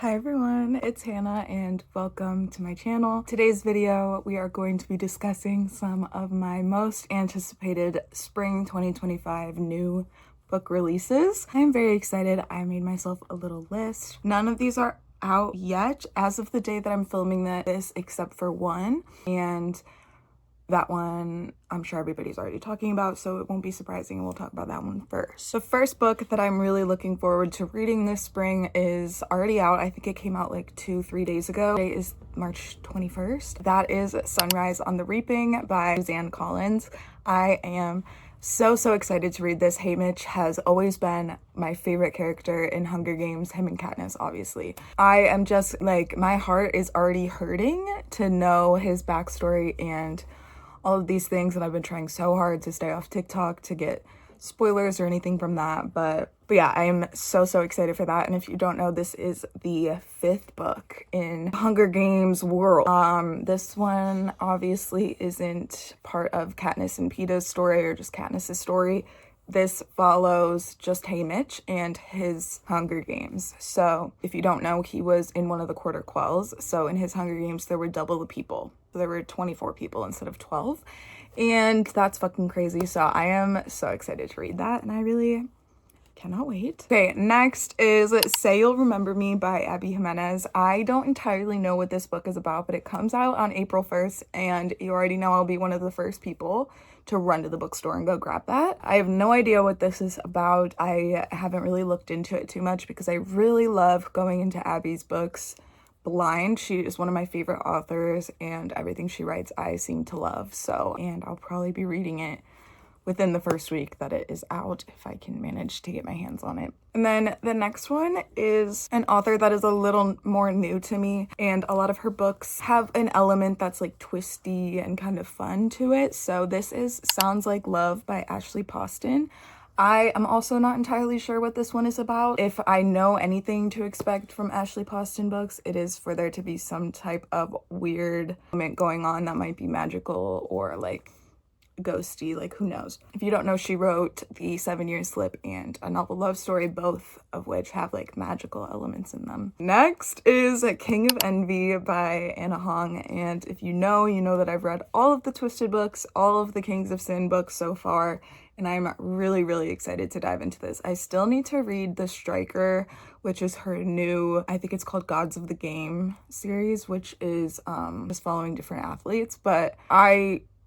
Hi everyone, it's Hannah and welcome to my channel. Today's video, we are going to be discussing some of my most anticipated spring 2025 new book releases. I'm very excited. I made myself a little list. None of these are out yet as of the day that I'm filming this except for one, and that one I'm sure everybody's already talking about, so it won't be surprising, and we'll talk about that one first. The first book that I'm really looking forward to reading this spring is already out. I think it came out like 2-3 days ago. Today is March 21st. That is Sunrise on the Reaping by Suzanne Collins. I am so excited to read this. Haymitch has always been my favorite character in Hunger Games, him and Katniss, obviously. I am just like, my heart is already hurting to know his backstory and all of these things, and I've been trying so hard to stay off TikTok to get spoilers or anything from that, but yeah, I am so excited for that. And if you don't know, this is the 5th book in Hunger Games world. This one obviously isn't part of Katniss and Peeta's story or just Katniss's story. This follows just Haymitch and his Hunger Games. So if you don't know, he was in one of the Quarter Quells. So in his Hunger Games, there were double the people. So there were 24 people instead of 12. And that's fucking crazy. So I am so excited to read that, and I really cannot wait. Okay, next is Say You'll Remember Me by Abby Jimenez. I don't entirely know what this book is about, but it comes out on April 1st, and you already know I'll be one of the first people to run to the bookstore and go grab that. I have no idea what this is about. I haven't really looked into it too much because I really love going into Abby's books blind. She is one of my favorite authors, and everything she writes I seem to love. So, and I'll probably be reading it within the first week that it is out if I can manage to get my hands on it. And then the next one is an author that is a little more new to me, and a lot of her books have an element that's like twisty and kind of fun to it. So this is Sounds Like Love by Ashley Poston. I am also not entirely sure what this one is about. If I know anything to expect from Ashley Poston books, it is for there to be some type of weird element going on that might be magical or like ghosty, like who knows. If you don't know, she wrote The 7 Year Slip and A Novel Love Story, both of which have like magical elements in them. Next is King of Envy by Anna Hong, and if you know, you know that I've read all of the Twisted books, all of the Kings of Sin books so far, and I'm really excited to dive into this. I still need to read The Striker, which is her new, I think it's called Gods of the Game series, which is just following different athletes, but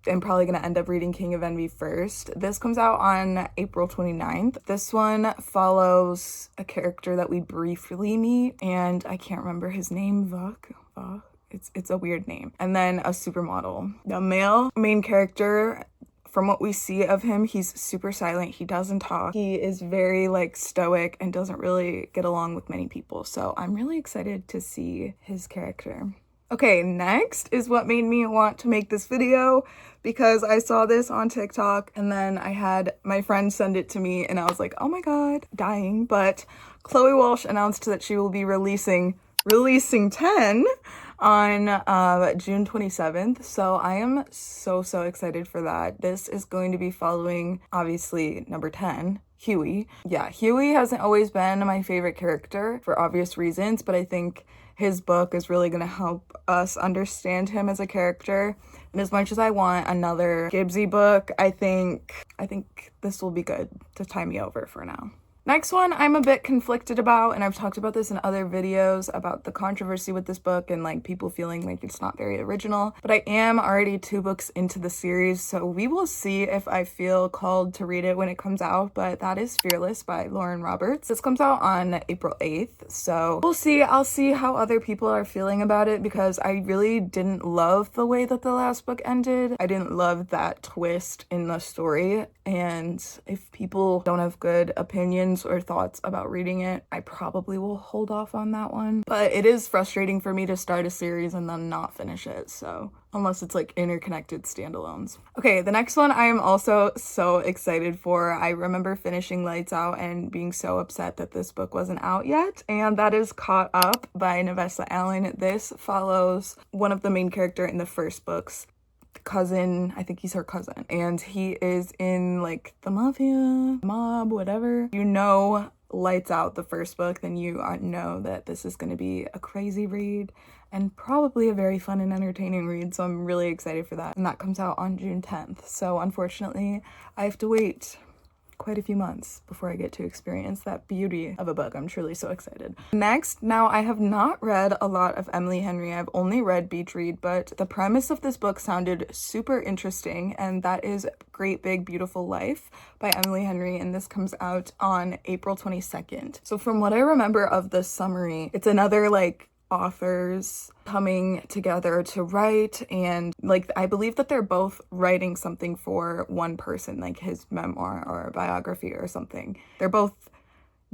I'm probably going to end up reading King of Envy first. This comes out on April 29th. This one follows a character that we briefly meet, and I can't remember his name. Vok. It's a weird name. And then a supermodel. The male main character, from what we see of him, he's super silent. He doesn't talk. He is very like stoic and doesn't really get along with many people. So I'm really excited to see his character. Okay, next is what made me want to make this video, because I saw this on TikTok and then I had my friend send it to me and I was like, oh my god, dying. But Chloe Walsh announced that she will be releasing 10 on June 27th. So I am so excited for that. This is going to be following, obviously, number 10. Huey. Yeah, Huey hasn't always been my favorite character for obvious reasons, but I think his book is really going to help us understand him as a character. And as much as I want another Gibbsy book, I think this will be good to tie me over for now. Next one I'm a bit conflicted about, and I've talked about this in other videos about the controversy with this book and like people feeling like it's not very original, but I am already 2 books into the series, so we will see if I feel called to read it when it comes out. But that is Fearless by Lauren Roberts. This comes out on April 8th, so we'll see. I'll see how other people are feeling about it, because I really didn't love the way that the last book ended. I didn't love that twist in the story, and if people don't have good opinions or thoughts about reading it, I probably will hold off on that one. But it is frustrating for me to start a series and then not finish it, so unless it's like interconnected standalones. Okay, the next one I am also so excited for. I remember finishing Lights Out and being so upset that this book wasn't out yet, and that is Caught Up by Navessa Allen. This follows one of the main character in the first books, cousin, I think he's her cousin, and he is in like the mafia, mob, whatever. You know lights out the first book, then you know that this is going to be a crazy read and probably a very fun and entertaining read, so I'm really excited for that. And that comes out on June 10th, so unfortunately I have to wait quite a few months before I get to experience that beauty of a book. I'm truly so excited. Next, now I have not read a lot of Emily Henry. I've only read Beach Read, but the premise of this book sounded super interesting, and that is Great Big Beautiful Life by Emily Henry, and this comes out on April 22nd. So from what I remember of the summary, it's another like authors coming together to write, and like I believe that they're both writing something for one person, like his memoir or biography or something. They're both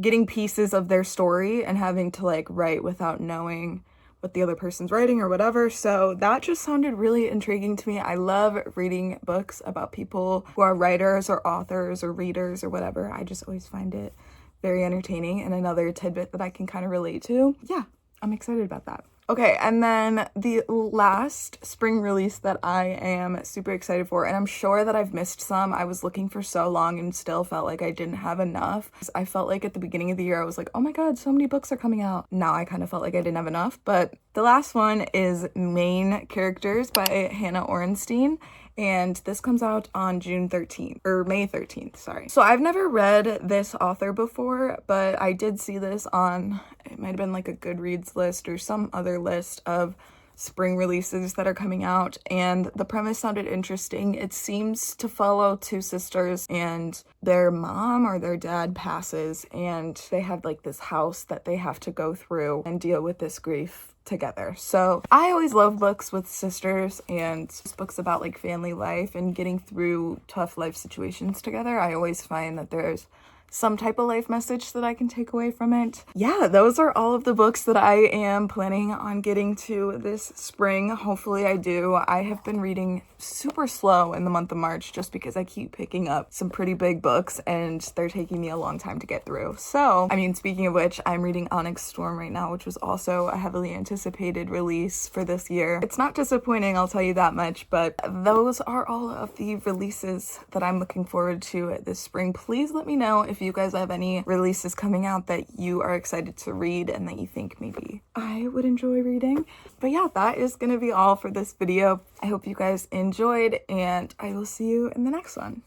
getting pieces of their story and having to like write without knowing what the other person's writing or whatever. So that just sounded really intriguing to me. I love reading books about people who are writers or authors or readers or whatever. I just always find it very entertaining and another tidbit that I can kind of relate to. Yeah, I'm excited about that. Okay, and then the last spring release that I am super excited for, and I'm sure that I've missed some. I was looking for so long and still felt like I didn't have enough. I felt like at the beginning of the year I was like, oh my god, so many books are coming out. Now I kind of felt like I didn't have enough, but the last one is Main Characters by Hannah Orenstein, and this comes out on June 13th, or May 13th, sorry. So I've never read this author before, but I did see this on, it might have been like a Goodreads list or some other list of spring releases that are coming out, and the premise sounded interesting. It seems to follow two sisters, and their mom or their dad passes, and they have like this house that they have to go through and deal with this grief together. So I always love books with sisters and books about like family life and getting through tough life situations together. I always find that there's some type of life message that I can take away from it. Yeah, those are all of the books that I am planning on getting to this spring. Hopefully I do. I have been reading super slow in the month of March just because I keep picking up some pretty big books and they're taking me a long time to get through. So, I mean, speaking of which, I'm reading Onyx Storm right now, which was also a heavily anticipated release for this year. It's not disappointing, I'll tell you that much, but those are all of the releases that I'm looking forward to this spring. Please let me know if you guys have any releases coming out that you are excited to read and that you think maybe I would enjoy reading. But yeah, that is gonna be all for this video. I hope you guys enjoyed, and I will see you in the next one.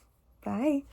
Bye.